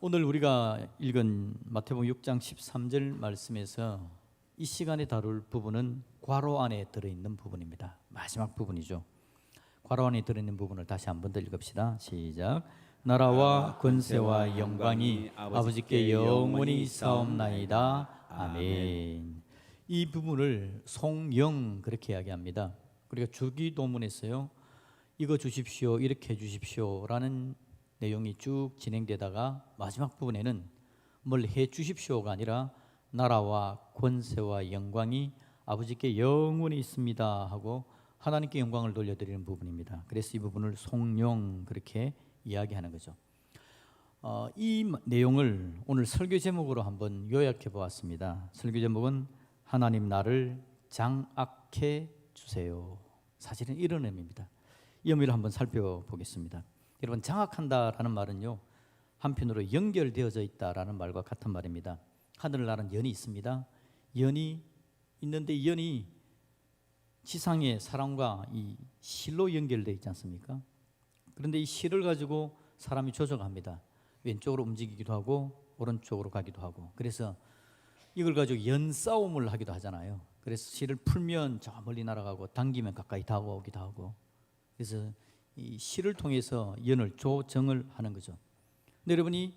오늘 우리가 읽은 마태복음 6장 13절 말씀에서 이 시간에 다룰 부분은 괄호 안에 들어있는 부분입니다. 마지막 부분이죠. 괄호 안에 들어있는 부분을 다시 한 번 더 읽읍시다. 시작. 나라와 권세와 영광이 아버지께 영원히 있사옵나이다. 아멘. 이 부분을 송영 그렇게 이야기합니다. 우리가 주기도문에서요, 이거 주십시오, 이렇게 해주십시오 라는 내용이 쭉 진행되다가 마지막 부분에는 뭘 해 주십시오가 아니라 나라와 권세와 영광이 아버지께 영원히 있습니다 하고 하나님께 영광을 돌려드리는 부분입니다. 그래서 이 부분을 송영 그렇게 이야기하는 거죠. 이 내용을 오늘 설교 제목으로 한번 요약해 보았습니다. 설교 제목은 하나님 나를 장악해 주세요. 사실은 이런 의미입니다. 이 의미를 한번 살펴보겠습니다. 여러분, 장악한다라는 말은요, 한편으로 연결되어져 있다라는 말과 같은 말입니다. 하늘나라는 연이 있습니다. 연이 있는데 이 연이 지상의 사람과 이 실로 연결되어 있지 않습니까? 그런데 이 실을 가지고 사람이 조정합니다. 왼쪽으로 움직이기도 하고 오른쪽으로 가기도 하고. 그래서 이걸 가지고 연싸움을 하기도 하잖아요. 그래서 실을 풀면 저 멀리 날아가고 당기면 가까이 다가오기도 하고. 그래서 이 실을 통해서 연을 조정을 하는 거죠. 근데 여러분이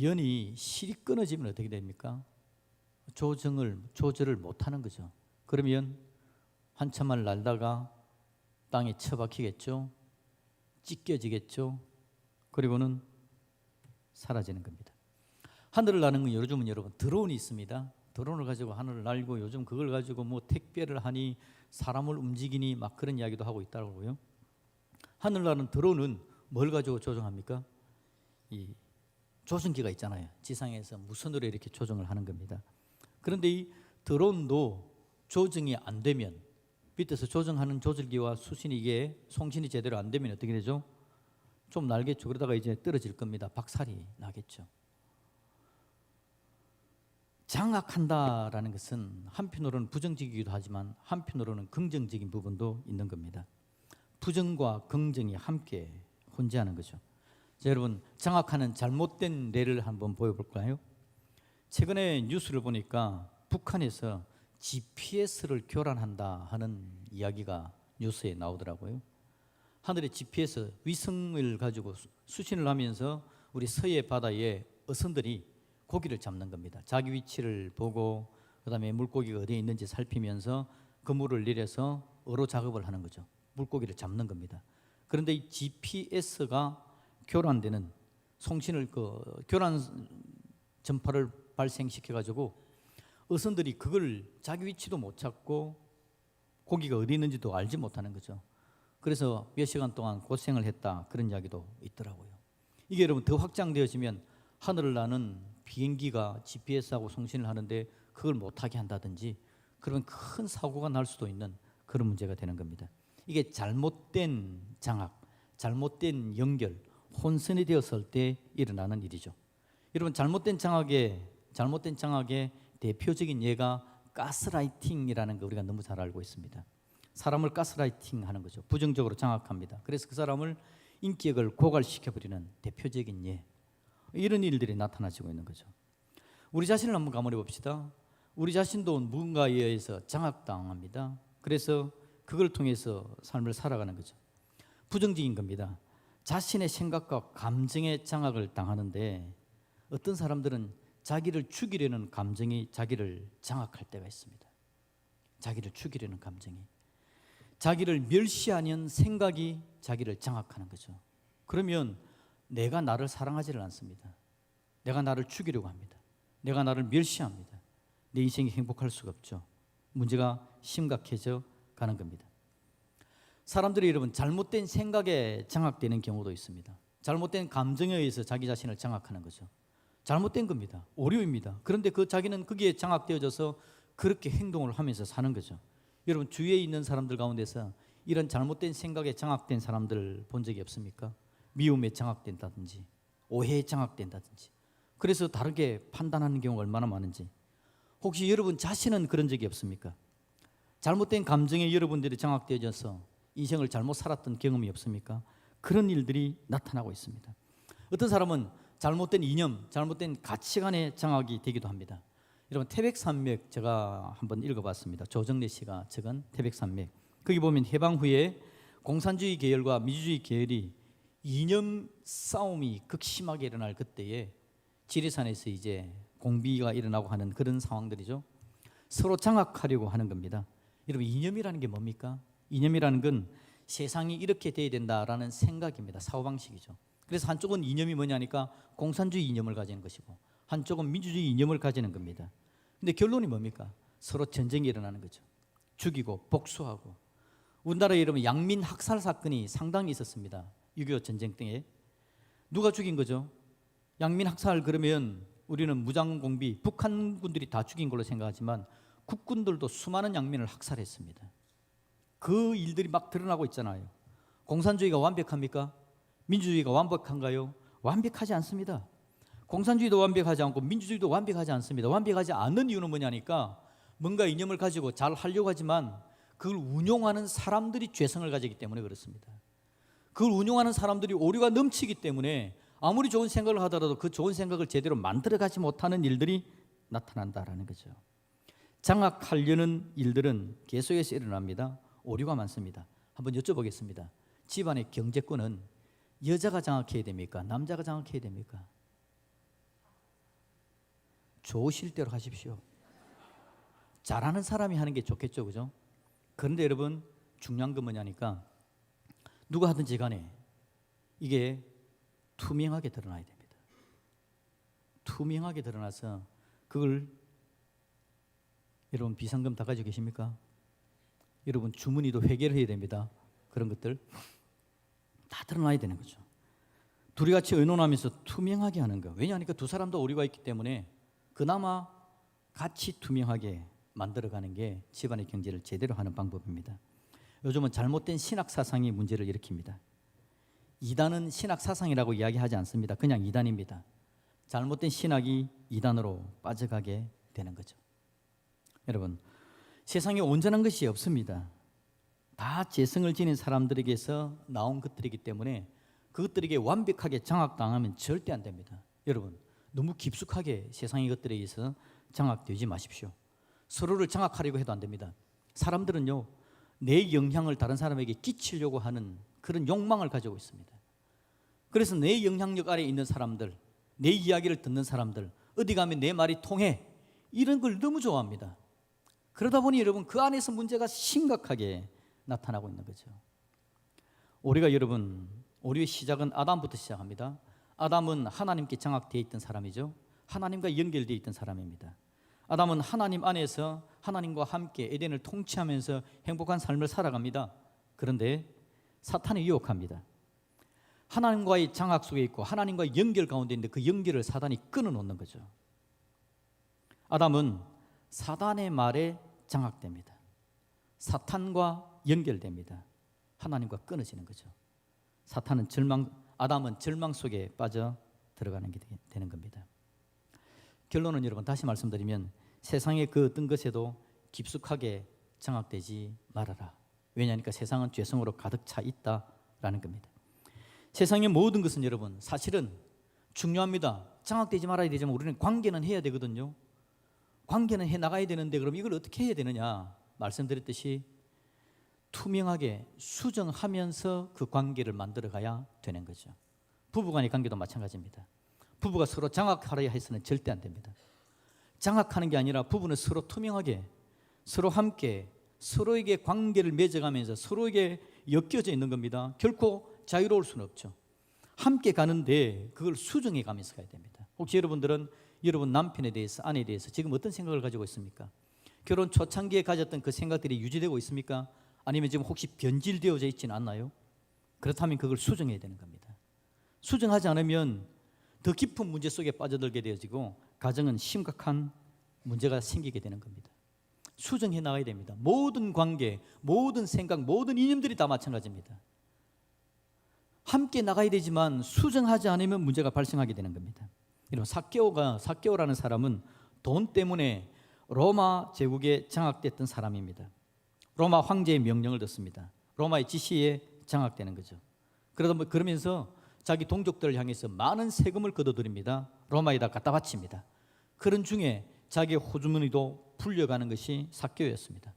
연이 실이 끊어지면 어떻게 됩니까? 조절을 못하는 거죠. 그러면 한참을 날다가 땅에 처박히겠죠. 찢겨지겠죠. 그리고는 사라지는 겁니다. 하늘을 나는 건 요즘은 여러분 드론이 있습니다. 드론을 가지고 하늘을 날고 요즘 그걸 가지고 뭐 택배를 하니 사람을 움직이니 막 그런 이야기도 하고 있다고요. 하늘나라는 드론은 뭘 가지고 조정합니까? 이 조정기가 있잖아요. 지상에서 무선으로 이렇게 조정을 하는 겁니다. 그런데 이 드론도 조정이 안 되면, 밑에서 조정하는 조절기와 수신이 이게 송신이 제대로 안 되면 어떻게 되죠? 좀 날겠죠. 그러다가 이제 떨어질 겁니다. 박살이 나겠죠. 장악한다라는 것은 한편으로는 부정적이기도 하지만 한편으로는 긍정적인 부분도 있는 겁니다. 부정과 긍정이 함께 혼재하는 거죠. 자, 여러분, 장악하는 잘못된例를 한번 보여볼까요? 최근에 뉴스를 보니까 북한에서 GPS를 교란한다 하는 이야기가 뉴스에 나오더라고요. 하늘에 GPS 위성을 가지고 수신을 하면서 우리 서해 바다에 어선들이 고기를 잡는 겁니다. 자기 위치를 보고 그다음에 물고기가 어디에 있는지 살피면서 그물을 내려서 어로 작업을 하는 거죠. 물고기를 잡는 겁니다. 그런데 이 GPS가 교란되는 송신을 교란 전파를 발생시켜 가지고 어선들이 그걸 자기 위치도 못 찾고 고기가 어디 있는지도 알지 못하는 거죠. 그래서 몇 시간 동안 고생을 했다 그런 이야기도 있더라고요. 이게 여러분 더 확장되어지면 하늘을 나는 비행기가 GPS하고 송신을 하는데 그걸 못하게 한다든지 그러면 큰 사고가 날 수도 있는 그런 문제가 되는 겁니다. 이게 잘못된 장악, 잘못된 연결, 혼선이 되었을 때 일어나는 일이죠. 여러분, 잘못된 장악의 대표적인 예가 가스라이팅이라는 거 우리가 너무 잘 알고 있습니다. 사람을 가스라이팅하는 거죠. 부정적으로 장악합니다. 그래서 그 사람을 인격을 고갈시켜버리는 대표적인 예. 이런 일들이 나타나지고 있는 거죠. 우리 자신을 한번 가물해 봅시다. 우리 자신도 누군가에 의해서 장악당합니다. 그래서 그걸 통해서 삶을 살아가는 거죠. 부정적인 겁니다. 자신의 생각과 감정에 장악을 당하는데 어떤 사람들은 자기를 죽이려는 감정이 자기를 장악할 때가 있습니다. 자기를 죽이려는 감정이. 자기를 멸시하는 생각이 자기를 장악하는 거죠. 그러면 내가 나를 사랑하지를 않습니다. 내가 나를 죽이려고 합니다. 내가 나를 멸시합니다. 내 인생이 행복할 수가 없죠. 문제가 심각해져 가는 겁니다. 사람들이 여러분 잘못된 생각에 장악되는 경우도 있습니다. 잘못된 감정에 의해서 자기 자신을 장악하는 거죠. 잘못된 겁니다. 오류입니다. 그런데 자기는 거기에 장악되어져서 그렇게 행동을 하면서 사는 거죠. 여러분 주위에 있는 사람들 가운데서 이런 잘못된 생각에 장악된 사람들 본 적이 없습니까? 미움에 장악된다든지 오해에 장악된다든지 그래서 다르게 판단하는 경우가 얼마나 많은지. 혹시 여러분 자신은 그런 적이 없습니까? 잘못된 감정에 여러분들이 장악되어져서 인생을 잘못 살았던 경험이 없습니까? 그런 일들이 나타나고 있습니다. 어떤 사람은 잘못된 이념, 잘못된 가치관의 장악이 되기도 합니다. 여러분 태백산맥 제가 한번 읽어봤습니다. 조정래 씨가 적은 태백산맥. 거기 보면 해방 후에 공산주의 계열과 민주주의 계열이 이념 싸움이 극심하게 일어날 그때에 지리산에서 이제 공비가 일어나고 하는 그런 상황들이죠. 서로 장악하려고 하는 겁니다. 여러분 이념이라는 게 뭡니까? 이념이라는 건 세상이 이렇게 돼야 된다라는 생각입니다. 사고방식이죠. 그래서 한쪽은 이념이 뭐냐니까 공산주의 이념을 가지는 것이고 한쪽은 민주주의 이념을 가지는 겁니다. 근데 결론이 뭡니까? 서로 전쟁이 일어나는 거죠. 죽이고 복수하고. 우리나라에 여러분 양민 학살 사건이 상당히 있었습니다. 6.25 전쟁 때에. 누가 죽인 거죠? 양민 학살 그러면 우리는 무장공비, 북한군들이 다 죽인 걸로 생각하지만 국군들도 수많은 양민을 학살했습니다. 그 일들이 막 드러나고 있잖아요. 공산주의가 완벽합니까? 민주주의가 완벽한가요? 완벽하지 않습니다. 공산주의도 완벽하지 않고 민주주의도 완벽하지 않습니다. 완벽하지 않는 이유는 뭐냐니까 뭔가 이념을 가지고 잘 하려고 하지만 그걸 운용하는 사람들이 죄성을 가지기 때문에 그렇습니다. 그걸 운용하는 사람들이 오류가 넘치기 때문에 아무리 좋은 생각을 하더라도 그 좋은 생각을 제대로 만들어가지 못하는 일들이 나타난다라는 거죠. 장악하려는 일들은 계속해서 일어납니다. 오류가 많습니다. 한번 여쭤보겠습니다. 집안의 경제권은 여자가 장악해야 됩니까? 남자가 장악해야 됩니까? 좋으실 대로 하십시오. 잘하는 사람이 하는 게 좋겠죠, 그죠? 그런데 여러분 중요한 건 뭐냐니까 누가 하든지 간에 이게 투명하게 드러나야 됩니다. 투명하게 드러나서 그걸 여러분 비상금 다 가지고 계십니까? 여러분 주머니도 회계를 해야 됩니다. 그런 것들 다 드러나야 되는 거죠. 둘이 같이 의논하면서 투명하게 하는 거. 왜냐하니까 두 사람도 오류가 있기 때문에 그나마 같이 투명하게 만들어가는 게 집안의 경제를 제대로 하는 방법입니다. 요즘은 잘못된 신학 사상이 문제를 일으킵니다. 이단은 신학 사상이라고 이야기하지 않습니다. 그냥 이단입니다. 잘못된 신학이 이단으로 빠져가게 되는 거죠. 여러분 세상에 온전한 것이 없습니다. 다 재성을 지닌 사람들에게서 나온 것들이기 때문에 그것들에게 완벽하게 장악당하면 절대 안 됩니다. 여러분 너무 깊숙하게 세상의 것들에 의해서 장악되지 마십시오. 서로를 장악하려고 해도 안 됩니다. 사람들은요 내 영향을 다른 사람에게 끼치려고 하는 그런 욕망을 가지고 있습니다. 그래서 내 영향력 아래에 있는 사람들, 내 이야기를 듣는 사람들, 어디 가면 내 말이 통해 이런 걸 너무 좋아합니다. 그러다 보니 여러분 그 안에서 문제가 심각하게 나타나고 있는 거죠. 우리가 여러분 우리의 시작은 아담부터 시작합니다. 아담은 하나님께 장악되어 있던 사람이죠. 하나님과 연결되어 있던 사람입니다. 아담은 하나님 안에서 하나님과 함께 에덴을 통치하면서 행복한 삶을 살아갑니다. 그런데 사탄이 유혹합니다. 하나님과의 장악 속에 있고 하나님과의 연결 가운데 있는데 그 연결을 사단이 끊어놓는 거죠. 아담은 사단의 말에 장악됩니다. 사탄과 연결됩니다. 하나님과 끊어지는 거죠. 아담은 절망 속에 빠져 들어가는 게 되는 겁니다. 결론은 여러분 다시 말씀드리면 세상의 그 어떤 것에도 깊숙하게 장악되지 말아라. 왜냐하니까 세상은 죄성으로 가득 차 있다라는 겁니다. 세상의 모든 것은 여러분 사실은 중요합니다. 장악되지 말아야 되지만 우리는 관계는 해야 되거든요. 관계는 해 나가야 되는데 그럼 이걸 어떻게 해야 되느냐? 말씀드렸듯이 투명하게 수정하면서 그 관계를 만들어 가야 되는 거죠. 부부간의 관계도 마찬가지입니다. 부부가 서로 장악하려 해서는 절대 안 됩니다. 장악하는 게 아니라 부부는 서로 투명하게 서로 함께 서로에게 관계를 맺어가면서 서로에게 엮여져 있는 겁니다. 결코 자유로울 수는 없죠. 함께 가는데 그걸 수정해 가면서 가야 됩니다. 혹시 여러분들은 여러분 남편에 대해서 아내에 대해서 지금 어떤 생각을 가지고 있습니까? 결혼 초창기에 가졌던 그 생각들이 유지되고 있습니까? 아니면 지금 혹시 변질되어져 있지는 않나요? 그렇다면 그걸 수정해야 되는 겁니다. 수정하지 않으면 더 깊은 문제 속에 빠져들게 되어지고 가정은 심각한 문제가 생기게 되는 겁니다. 수정해 나가야 됩니다. 모든 관계, 모든 생각, 모든 이념들이 다 마찬가지입니다. 함께 나가야 되지만 수정하지 않으면 문제가 발생하게 되는 겁니다. 여러분 삭개오라는 사람은 돈 때문에 로마 제국에 장악됐던 사람입니다. 로마 황제의 명령을 듣습니다. 로마의 지시에 장악되는 거죠. 그러면서 자기 동족들을 향해서 많은 세금을 걷어들입니다. 로마에다 갖다 바칩니다. 그런 중에 자기의 호주머니도 불려가는 것이 삭개오였습니다.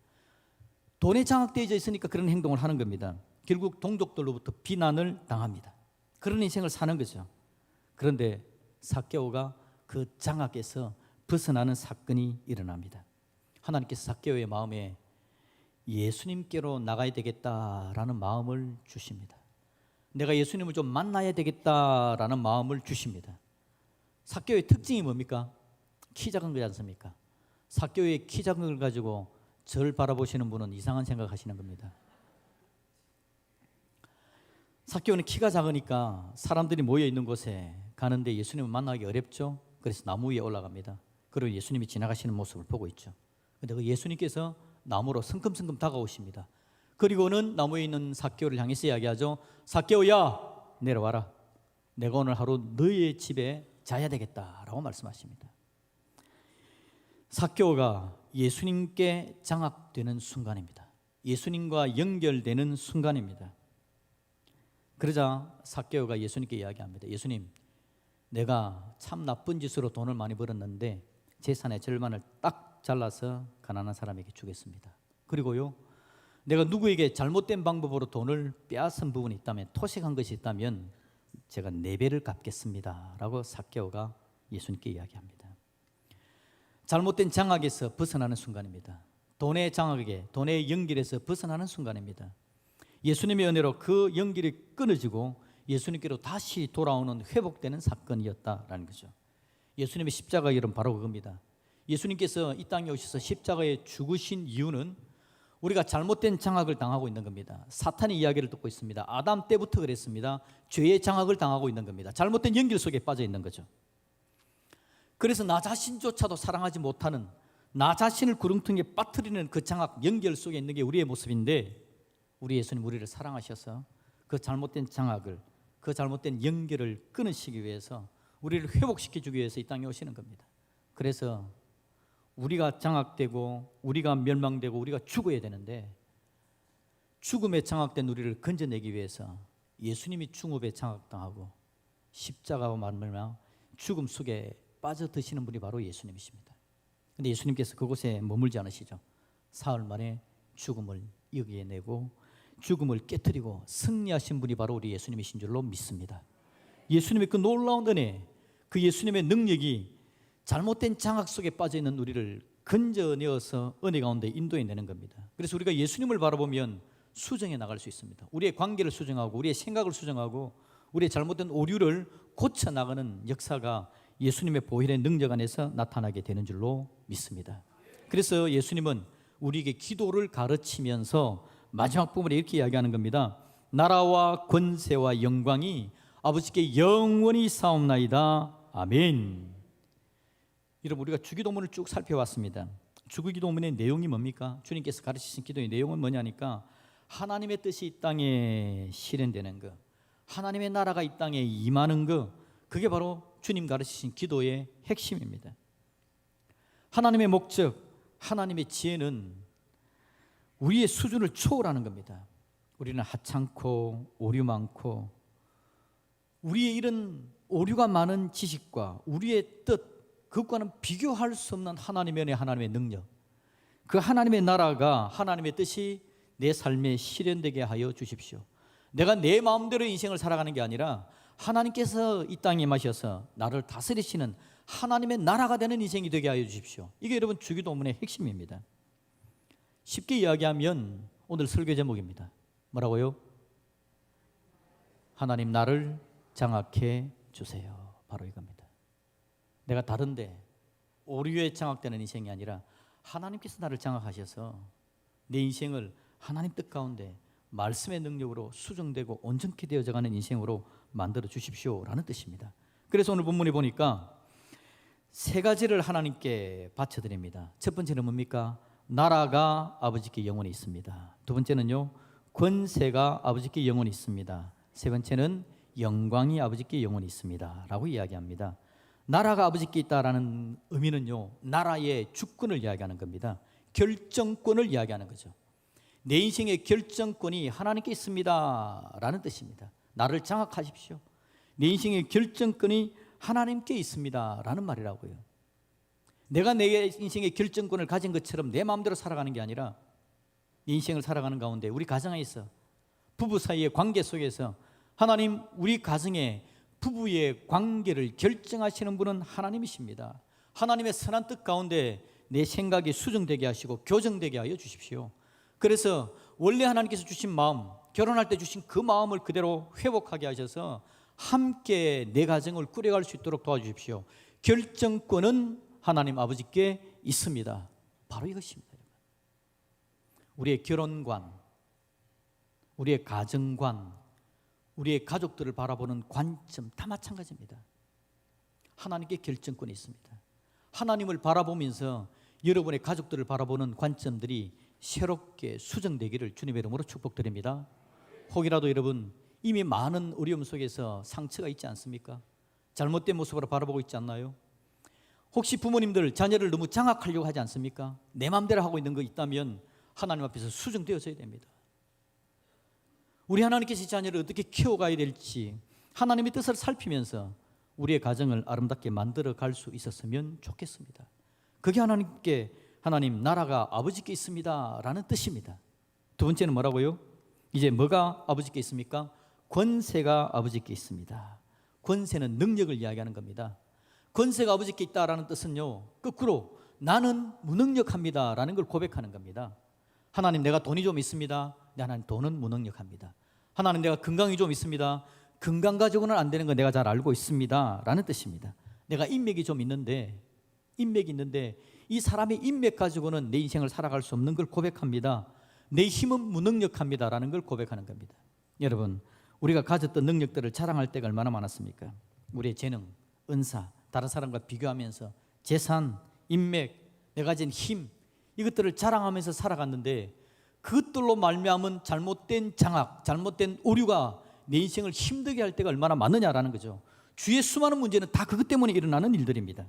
돈에 장악되어 있으니까 그런 행동을 하는 겁니다. 결국 동족들로부터 비난을 당합니다. 그런 인생을 사는 거죠. 그런데 삭개오가 그 장악에서 벗어나는 사건이 일어납니다. 하나님께서 삭개오의 마음에 예수님께로 나가야 되겠다라는 마음을 주십니다. 내가 예수님을 좀 만나야 되겠다라는 마음을 주십니다. 삭개오의 특징이 뭡니까? 키 작은 거지 않습니까? 삭개오의 키 작은 걸 가지고 저를 바라보시는 분은 이상한 생각하시는 겁니다. 삭개오는 키가 작으니까 사람들이 모여 있는 곳에 가는데 예수님을 만나기 어렵죠. 그래서 나무 위에 올라갑니다. 그리고 예수님이 지나가시는 모습을 보고 있죠. 그런데 그 예수님께서 나무로 성큼성큼 다가오십니다. 그리고는 나무에 있는 삭개오를 향해서 이야기하죠. 삭개오야, 내려와라. 내가 오늘 하루 너의 집에 자야 되겠다라고 말씀하십니다. 삭개오가 예수님께 장악되는 순간입니다. 예수님과 연결되는 순간입니다. 그러자 삭개오가 예수님께 이야기합니다. 예수님, 내가 참 나쁜 짓으로 돈을 많이 벌었는데 재산의 절반을 딱 잘라서 가난한 사람에게 주겠습니다. 그리고요, 내가 누구에게 잘못된 방법으로 돈을 빼앗은 부분이 있다면, 토식한 것이 있다면 제가 4배를 갚겠습니다 라고 삭개오가 예수님께 이야기합니다. 잘못된 장악에서 벗어나는 순간입니다. 돈의 장악에, 돈의 연결에서 벗어나는 순간입니다. 예수님의 은혜로 그 연결이 끊어지고 예수님께로 다시 돌아오는, 회복되는 사건이었다라는 거죠. 예수님의 십자가의 일은 바로 그겁니다. 예수님께서 이 땅에 오셔서 십자가에 죽으신 이유는 우리가 잘못된 장악을 당하고 있는 겁니다. 사탄의 이야기를 듣고 있습니다. 아담 때부터 그랬습니다. 죄의 장악을 당하고 있는 겁니다. 잘못된 연결 속에 빠져 있는 거죠. 그래서 나 자신조차도 사랑하지 못하는, 나 자신을 구렁텅이에 빠뜨리는 그 장악, 연결 속에 있는 게 우리의 모습인데, 우리 예수님 우리를 사랑하셔서 그 잘못된 장악을, 그 잘못된 연결을 끊으시기 위해서, 우리를 회복시켜주기 위해서 이 땅에 오시는 겁니다. 그래서 우리가 장악되고 우리가 멸망되고 우리가 죽어야 되는데, 죽음에 장악된 우리를 건져내기 위해서 예수님이 중업에 장악당하고 십자가와 말미암아 죽음 속에 빠져드시는 분이 바로 예수님이십니다. 그런데 예수님께서 그곳에 머물지 않으시죠. 사흘 만에 죽음을 이겨내고 죽음을 깨뜨리고 승리하신 분이 바로 우리 예수님이신 줄로 믿습니다. 예수님의 그 놀라운 은혜, 그 예수님의 능력이 잘못된 장악 속에 빠져있는 우리를 건져내어서 은혜 가운데 인도해내는 겁니다. 그래서 우리가 예수님을 바라보면 수정해 나갈 수 있습니다. 우리의 관계를 수정하고 우리의 생각을 수정하고 우리의 잘못된 오류를 고쳐나가는 역사가 예수님의 보혈의 능력 안에서 나타나게 되는 줄로 믿습니다. 그래서 예수님은 우리에게 기도를 가르치면서 마지막 부분에 이렇게 이야기하는 겁니다. 나라와 권세와 영광이 아버지께 영원히 사옵나이다. 아멘. 여러분, 우리가 주기도문을 쭉 살펴왔습니다. 주기도문의 내용이 뭡니까? 주님께서 가르치신 기도의 내용은 뭐냐니까, 하나님의 뜻이 이 땅에 실현되는 것, 하나님의 나라가 이 땅에 임하는 것, 그게 바로 주님 가르치신 기도의 핵심입니다. 하나님의 목적, 하나님의 지혜는 우리의 수준을 초월하는 겁니다. 우리는 하찮고 오류 많고 우리의 이런 오류가 많은 지식과 우리의 뜻, 그것과는 비교할 수 없는 하나님의 은혜, 하나님의 능력, 그 하나님의 나라가, 하나님의 뜻이 내 삶에 실현되게 하여 주십시오. 내가 내 마음대로 인생을 살아가는 게 아니라 하나님께서 이 땅에 임하셔서 나를 다스리시는 하나님의 나라가 되는 인생이 되게 하여 주십시오. 이게 여러분 주기도문의 핵심입니다. 쉽게 이야기하면 오늘 설교 제목입니다. 뭐라고요? 하나님 나를 장악해 주세요. 바로 이겁니다. 내가 다른데 오류에 장악되는 인생이 아니라 하나님께서 나를 장악하셔서 내 인생을 하나님 뜻 가운데 말씀의 능력으로 수정되고 온전케 되어져가는 인생으로 만들어 주십시오라는 뜻입니다. 그래서 오늘 본문에 보니까 3가지를 하나님께 바쳐드립니다. 첫 번째는 뭡니까? 나라가 아버지께 영원히 있습니다. 두 번째는요, 권세가 아버지께 영원히 있습니다. 세 번째는 영광이 아버지께 영원히 있습니다 라고 이야기합니다. 나라가 아버지께 있다라는 의미는요, 나라의 주권을 이야기하는 겁니다. 결정권을 이야기하는 거죠. 내 인생의 결정권이 하나님께 있습니다 라는 뜻입니다. 나를 장악하십시오. 내 인생의 결정권이 하나님께 있습니다 라는 말이라고요. 내가 내 인생의 결정권을 가진 것처럼 내 마음대로 살아가는 게 아니라 내 인생을 살아가는 가운데 우리 가정에 있어 부부 사이의 관계 속에서 하나님, 우리 가정의 부부의 관계를 결정하시는 분은 하나님이십니다. 하나님의 선한 뜻 가운데 내 생각이 수정되게 하시고 교정되게 하여 주십시오. 그래서 원래 하나님께서 주신 마음, 결혼할 때 주신 그 마음을 그대로 회복하게 하셔서 함께 내 가정을 꾸려갈 수 있도록 도와주십시오. 결정권은 하나님 아버지께 있습니다. 바로 이것입니다. 우리의 결혼관, 우리의 가정관, 우리의 가족들을 바라보는 관점 다 마찬가지입니다. 하나님께 결정권이 있습니다. 하나님을 바라보면서 여러분의 가족들을 바라보는 관점들이 새롭게 수정되기를 주님의 이름으로 축복드립니다. 혹이라도 여러분 이미 많은 어려움 속에서 상처가 있지 않습니까? 잘못된 모습으로 바라보고 있지 않나요? 혹시 부모님들 자녀를 너무 장악하려고 하지 않습니까? 내 마음대로 하고 있는 거 있다면 하나님 앞에서 수정되어져야 됩니다. 우리 하나님께서 자녀를 어떻게 키워가야 될지 하나님의 뜻을 살피면서 우리의 가정을 아름답게 만들어 갈 수 있었으면 좋겠습니다. 그게 하나님 나라가 아버지께 있습니다 라는 뜻입니다. 두 번째는 뭐라고요? 이제 뭐가 아버지께 있습니까? 권세가 아버지께 있습니다. 권세는 능력을 이야기하는 겁니다. 권세가 아버지께 있다라는 뜻은요, 거꾸로 나는 무능력합니다 라는 걸 고백하는 겁니다. 하나님, 내가 돈이 좀 있습니다. 네, 하나님, 돈은 무능력합니다. 하나님, 내가 건강이 좀 있습니다. 건강 가지고는 안 되는 거 내가 잘 알고 있습니다 라는 뜻입니다. 내가 인맥이 좀 있는데 이 사람의 인맥 가지고는 내 인생을 살아갈 수 없는 걸 고백합니다. 내 힘은 무능력합니다 라는 걸 고백하는 겁니다. 여러분, 우리가 가졌던 능력들을 자랑할 때가 얼마나 많았습니까? 우리의 재능, 은사, 다른 사람과 비교하면서 재산, 인맥, 내가 가진 힘, 이것들을 자랑하면서 살아갔는데 그것들로 말미암은 잘못된 장악, 잘못된 오류가 내 인생을 힘들게 할 때가 얼마나 많느냐라는 거죠. 주위의 수많은 문제는 다 그것 때문에 일어나는 일들입니다.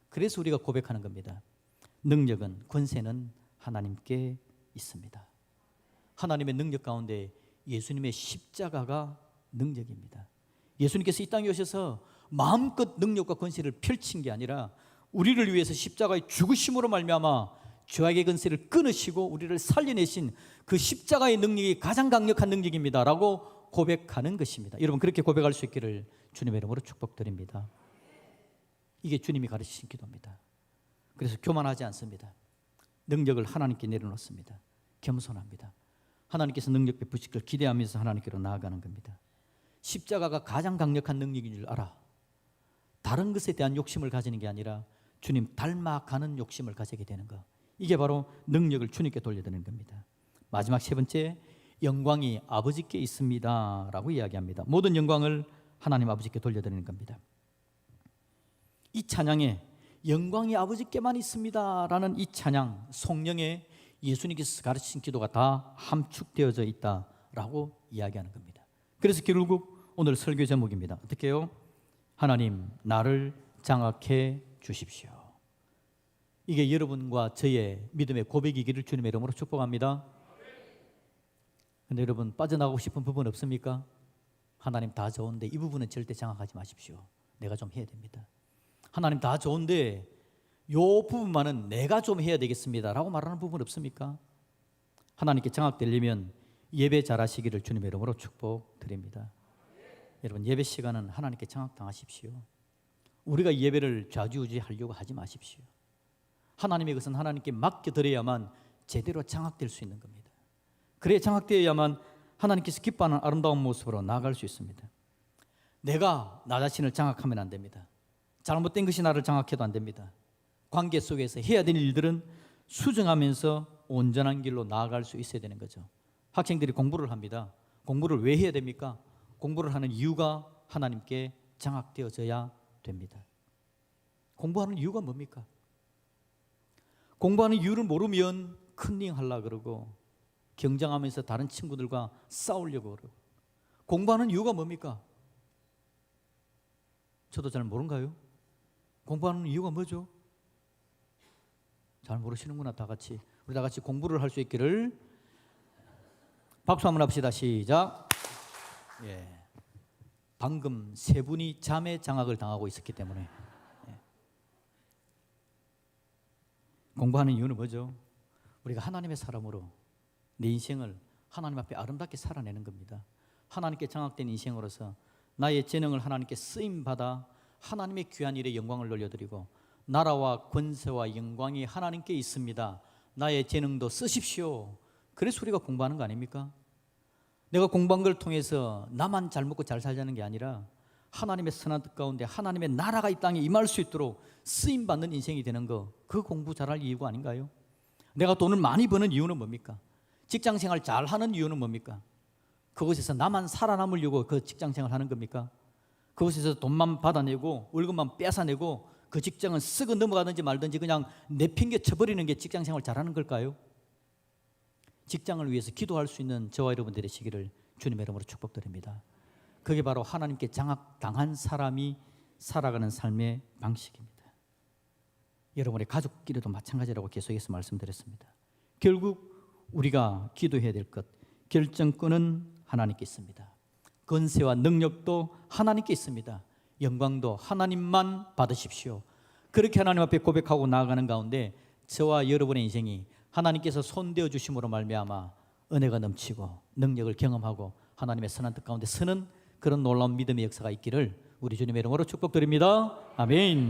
그래서 우리가 고백하는 겁니다. 능력은, 권세는 하나님께 있습니다. 하나님의 능력 가운데 예수님의 십자가가 능력입니다. 예수님께서 이 땅에 오셔서 마음껏 능력과 권세를 펼친 게 아니라 우리를 위해서 십자가의 죽으심으로 말미암아 죄악의 권세를 끊으시고 우리를 살려내신 그 십자가의 능력이 가장 강력한 능력입니다 라고 고백하는 것입니다. 여러분, 그렇게 고백할 수 있기를 주님의 이름으로 축복드립니다. 이게 주님이 가르치신 기도입니다. 그래서 교만하지 않습니다. 능력을 하나님께 내려놓습니다. 겸손합니다. 하나님께서 능력 베푸실 걸 기대하면서 하나님께로 나아가는 겁니다. 십자가가 가장 강력한 능력인 줄 알아. 다른 것에 대한 욕심을 가지는 게 아니라 주님 닮아가는 욕심을 가지게 되는 것, 이게 바로 능력을 주님께 돌려드리는 겁니다. 마지막 세 번째, 영광이 아버지께 있습니다 라고 이야기합니다. 모든 영광을 하나님 아버지께 돌려드리는 겁니다. 이 찬양에 영광이 아버지께만 있습니다 라는 이 찬양, 성령에 예수님께서 가르치신 기도가 다 함축되어져 있다라고 이야기하는 겁니다. 그래서 결국 오늘 설교 제목입니다. 어떻게 해요? 하나님, 나를 장악해 주십시오. 이게 여러분과 저의 믿음의 고백이기를 주님의 이름으로 축복합니다. 근데 여러분, 빠져나가고 싶은 부분 없습니까? 하나님 다 좋은데 이 부분은 절대 장악하지 마십시오. 내가 좀 해야 됩니다. 하나님 다 좋은데 이 부분만은 내가 좀 해야 되겠습니다 라고 말하는 부분 없습니까? 하나님께 장악되려면 예배 잘하시기를 주님의 이름으로 축복드립니다. 여러분, 예배 시간은 하나님께 장악당하십시오. 우리가 예배를 좌지우지하려고 하지 마십시오. 하나님의 것은 하나님께 맡겨드려야만 제대로 장악될 수 있는 겁니다. 그래야 장악되어야만 하나님께서 기뻐하는 아름다운 모습으로 나아갈 수 있습니다. 내가 나 자신을 장악하면 안 됩니다. 잘못된 것이 나를 장악해도 안 됩니다. 관계 속에서 해야 되는 일들은 수정하면서 온전한 길로 나아갈 수 있어야 되는 거죠. 학생들이 공부를 합니다. 공부를 왜 해야 됩니까? 공부를 하는 이유가 하나님께 장악되어져야 됩니다. 공부하는 이유가 뭡니까? 공부하는 이유를 모르면 컨닝 하려고 그러고 경쟁하면서 다른 친구들과 싸우려고 그러고. 공부하는 이유가 뭡니까? 저도 잘 모른가요? 공부하는 이유가 뭐죠? 잘 모르시는구나. 다 같이, 우리 다 같이 공부를 할 수 있기를 박수 한번 합시다. 시작. 예. 방금 세 분이 잠의 장악을 당하고 있었기 때문에. 공부하는 이유는 뭐죠? 우리가 하나님의 사람으로 내 인생을 하나님 앞에 아름답게 살아내는 겁니다. 하나님께 장악된 인생으로서 나의 재능을 하나님께 쓰임받아 하나님의 귀한 일에 영광을 돌려드리고, 나라와 권세와 영광이 하나님께 있습니다, 나의 재능도 쓰십시오. 그래서 우리가 공부하는 거 아닙니까? 내가 공부한 걸 통해서 나만 잘 먹고 잘 살자는 게 아니라 하나님의 선한 뜻 가운데 하나님의 나라가 이 땅에 임할 수 있도록 쓰임받는 인생이 되는 거, 그 공부 잘할 이유가 아닌가요? 내가 돈을 많이 버는 이유는 뭡니까? 직장생활 잘하는 이유는 뭡니까? 그곳에서 나만 살아남으려고 그 직장생활 하는 겁니까? 그곳에서 돈만 받아내고 월급만 뺏어내고 그 직장은 썩어 넘어가든지 말든지 그냥 내팽개 쳐버리는 게 직장생활 잘하는 걸까요? 직장을 위해서 기도할 수 있는 저와 여러분들의 시기를 주님의 이름으로 축복드립니다. 그게 바로 하나님께 장악당한 사람이 살아가는 삶의 방식입니다. 여러분의 가족끼리도 마찬가지라고 계속해서 말씀드렸습니다. 결국 우리가 기도해야 될 것, 결정권은 하나님께 있습니다. 권세와 능력도 하나님께 있습니다. 영광도 하나님만 받으십시오. 그렇게 하나님 앞에 고백하고 나아가는 가운데 저와 여러분의 인생이 하나님께서 손대어 주심으로 말미암아 은혜가 넘치고 능력을 경험하고 하나님의 선한 뜻 가운데 서는 그런 놀라운 믿음의 역사가 있기를 우리 주님의 이름으로 축복드립니다. 아멘.